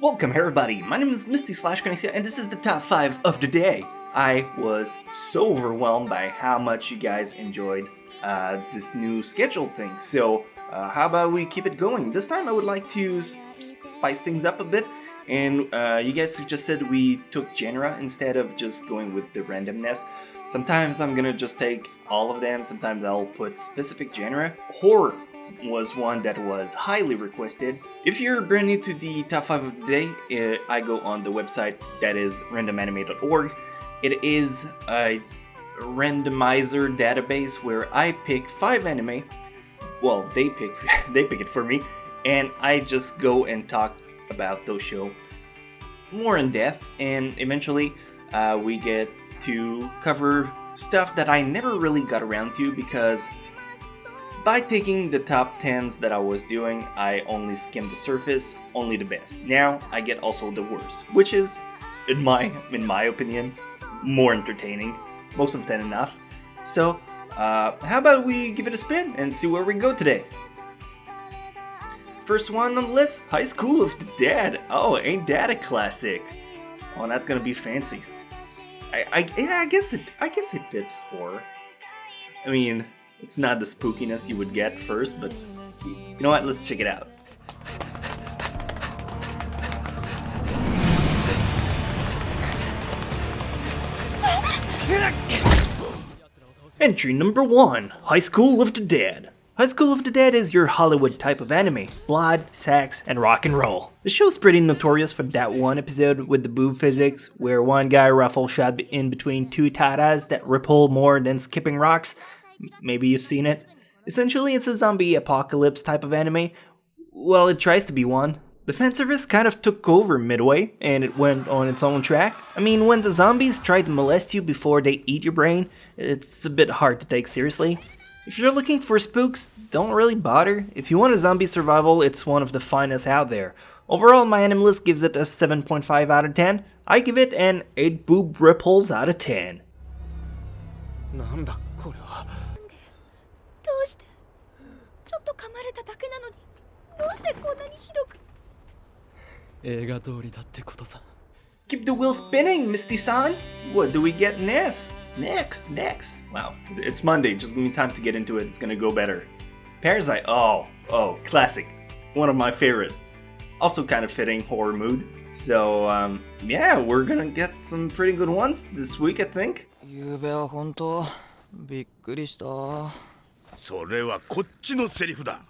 Welcome everybody, my name is Misty Chronexia and this is the top 5 of the day. I was so overwhelmed by how much you guys enjoyed this new schedule thing, so how about we keep it going? This time I would like to spice things up a bit, and you guys suggested we took genre instead of just going with the randomness. Sometimes I'm gonna just take all of them, sometimes I'll put specific genre. Horror was one that was highly requested. If you're brand new to the top 5 of the day, I go on the website that is randomanime.org. It is a randomizer database where I pick 5 anime. Well, they pick it for me, and I just go and talk about those shows more in depth, and eventually we get to cover stuff that I never really got around to because by taking the top 10s that I was doing, I only skimmed the surface, only the best. Now I get also the worst, which is, in my opinion, more entertaining. Most of them enough. So, how about we give it a spin and see where we go today? First one on the list, High School of the Dead. Oh, ain't that a classic? Oh, that's gonna be fancy. I guess it fits horror. I mean, it's not the spookiness you would get first, but you know what? Let's check it out. Entry number 1, High School of the Dead. High School of the Dead is your Hollywood type of anime. Blood, sex, and rock and roll. The show's pretty notorious for that one episode with the boob physics, where one guy rifle shot in between 2 tatas that ripple more than skipping rocks. Maybe you've seen it. Essentially, it's a zombie apocalypse type of anime. Well, it tries to be one. The fanservice kind of took over midway, and it went on its own track. I mean, when the zombies try to molest you before they eat your brain, it's a bit hard to take seriously. If you're looking for spooks, don't really bother. If you want a zombie survival, it's one of the finest out there. Overall, my anime list gives it a 7.5 out of 10. I give it an 8 boob ripples out of 10. どうしてちょっと噛まれただけなのにどうしてこんなにひどく映画通りだってことさ Keep the wheel spinning, Misty-san! What do we get next? Next. Wow, it's Monday, just give me time to get into it, it's gonna go better. Parasite, oh, classic. One of my favorite. Also kind of fitting horror mood. So, yeah, we're gonna get some pretty good ones this week, I think. ゆうべは本当びっくりした。それはこっちのセリフだ。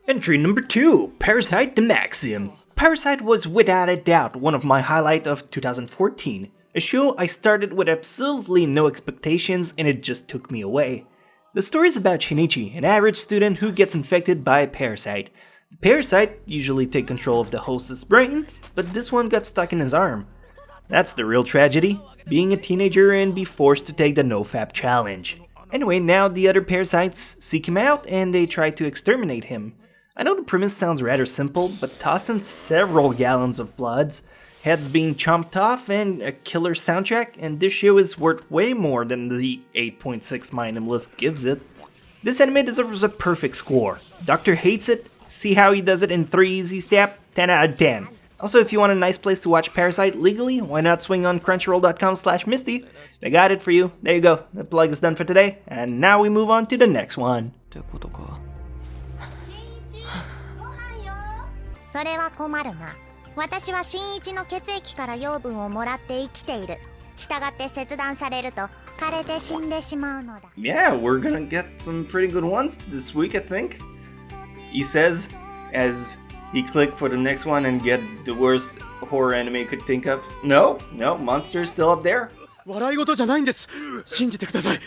Entry number 2, Parasyte the Maxim. Parasite was without a doubt one of my highlights of 2014. A show I started with absolutely no expectations and it just took me away. The story is about Shinichi, an average student who gets infected by a parasite. The parasite usually take control of the host's brain, but this one got stuck in his arm. That's the real tragedy, being a teenager and be forced to take the NoFap challenge. Anyway, now the other parasites seek him out and they try to exterminate him. I know the premise sounds rather simple, but toss in several gallons of bloods, heads being chomped off, and a killer soundtrack, and this show is worth way more than the 8.6 my anime list gives it. This anime deserves a perfect score. Doctor hates it, see how he does it in 3 easy steps, 10 out of 10. Also, if you want a nice place to watch Parasite legally, why not swing on crunchyroll.com/Misty? They got it for you. There you go. The plug is done for today, and now we move on to the next one. それは困るな私は新一の血液から養分をもらって生きている従って切断されると枯れて死んでしまうのだ Yeah, we're gonna get some pretty good ones this week, I think. He says, as he click for the next one and get the worst horror anime he could think of. No, Monster is still up there. 笑い事じゃないんです。信じてください。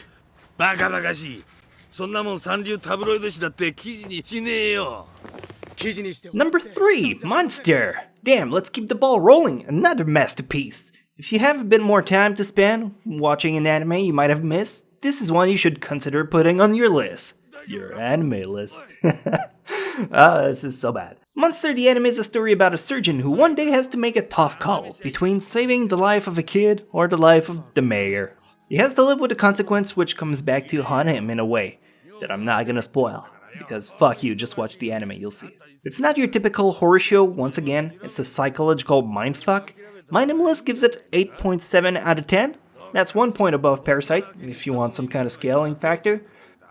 バカバカしい。そんなもん三流タブロイド紙だって記事にしねえよ。Number 3, Monster. Damn, let's keep the ball rolling. Another masterpiece. If you have a bit more time to spend watching an anime you might have missed, this is one you should consider putting on your list. Your anime list. This is so bad. Monster the Anime is a story about a surgeon who one day has to make a tough call between saving the life of a kid or the life of the mayor. He has to live with the consequence which comes back to haunt him in a way that I'm not gonna spoil. because fuck you, just watch the anime, you'll see. It's not your typical horror show, once again, it's a psychological mindfuck. My Nameless gives it 8.7 out of 10. That's 1 point above Parasite, if you want some kind of scaling factor.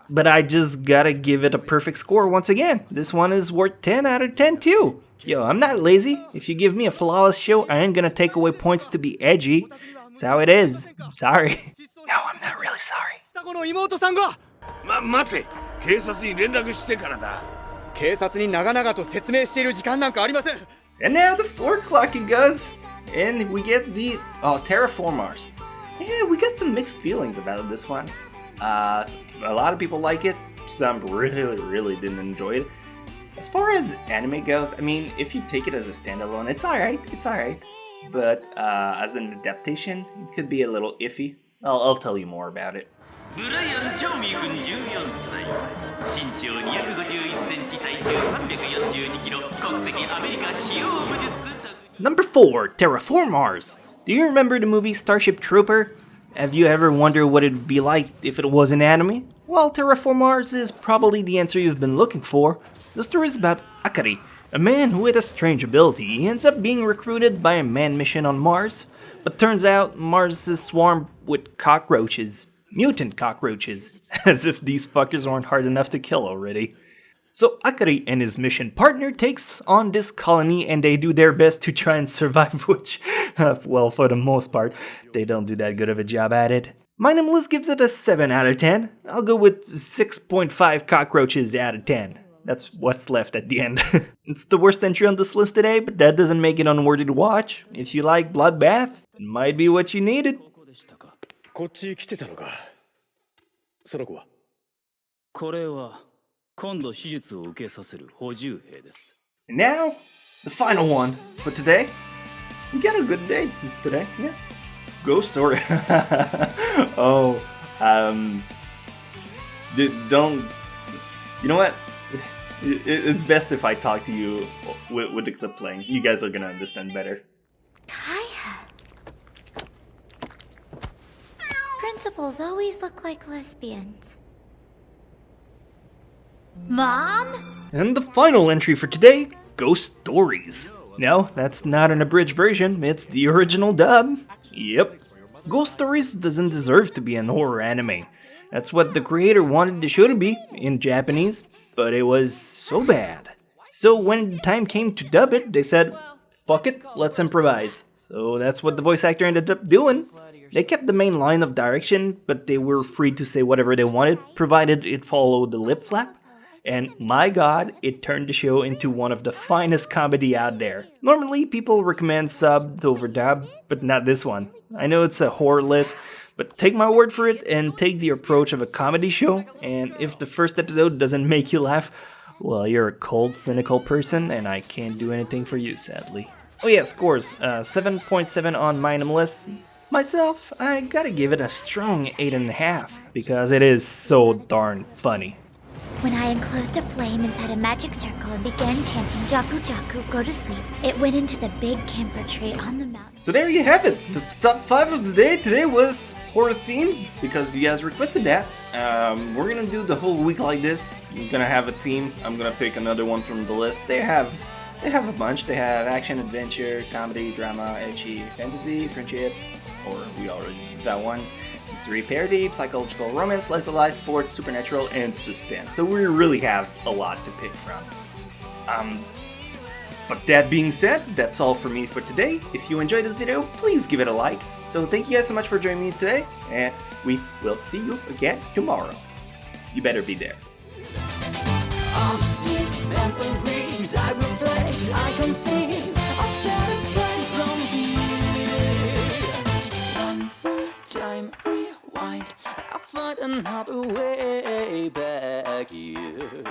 But I just gotta give it a perfect score once again. This one is worth 10 out of 10 too. Yo, I'm not lazy. If you give me a flawless show, I ain't gonna take away points to be edgy. That's how it is. I'm sorry. No, I'm not really sorry. 待て、警察に連絡してからだ。警察に長々と説明している時間なんかありません。 And now the 4 clocking goes. And we get the Terraformars. Yeah, we got some mixed feelings about this one. A lot of people like it. Some really didn't enjoy it. As far as anime goes, I mean, if you take it as a standalone, it's alright. It's alright. But as an adaptation, it could be a little iffy. I'll tell you more about it. ブライアン・ジョーミー君14歳身長251センチ体重342キロ国籍アメリカ使用武術 Number 4, Terraformars. Do you remember the movie Starship Trooper? Have you ever wondered what it'd be like if it was an anime? Well, Terraformars is probably the answer you've been looking for. The story is about Akari, a man who had a strange ability. He ends up being recruited by a manned mission on Mars, but turns out Mars is swarmed with cockroaches. Mutant cockroaches, as if these fuckers aren't hard enough to kill already. So Akari and his mission partner takes on this colony and they do their best to try and survive, which, well, for the most part, they don't do that good of a job at it. My Nameless gives it a 7 out of 10. I'll go with 6.5 cockroaches out of 10. That's what's left at the end. It's the worst entry on this list today, but that doesn't make it unworthy to watch. If you like Bloodbath, it might be what you needed. こっち来てたのか。その子は。これは今度手術を受けさせる補充兵です。 And now, the final one for today. We got a good day today, yeah. Ghost Story. Oh, don't. You know what? It's best if I talk to you with the clip playing. You guys are gonna understand better. Principals always look like lesbians. Mom? And the final entry for today, Ghost Stories. No, that's not an abridged version, it's the original dub. Yep. Ghost Stories doesn't deserve to be an horror anime. That's what the creator wanted the show to be, in Japanese, but it was so bad. So when the time came to dub it, they said, fuck it, let's improvise. So that's what the voice actor ended up doing. They kept the main line of direction, but they were free to say whatever they wanted, provided it followed the lip flap. And my god, it turned the show into one of the finest comedy out there. Normally, people recommend subbed over dub, but not this one. I know it's a horror list, but take my word for it and take the approach of a comedy show, and if the first episode doesn't make you laugh, well, you're a cold, cynical person, and I can't do anything for you, sadly. Oh yeah, scores. 7.7 on My Nameless. Myself, I gotta give it a strong 8.5, because it is so darn funny. When I enclosed a flame inside a magic circle and began chanting Jaku Jaku, go to sleep, it went into the big camphor tree on the mountain. So there you have it. The top 5 of the day today was horror themed, because you guys requested that. We're gonna do the whole week like this. We're gonna have a theme. I'm gonna pick another one from the list. They have a bunch. They have action, adventure, comedy, drama, ecchi, fantasy, friendship, or we already did that one. Mystery, parody, psychological romance, slice of life, sports, supernatural, and suspense. So we really have a lot to pick from. But that being said, that's all for me for today. If you enjoyed this video, please give it a like. So thank you guys so much for joining me today, and we will see you again tomorrow. You better be there. On these memories I reflect, I can see a better plan from here. One more time, rewind, I'll find another way back here.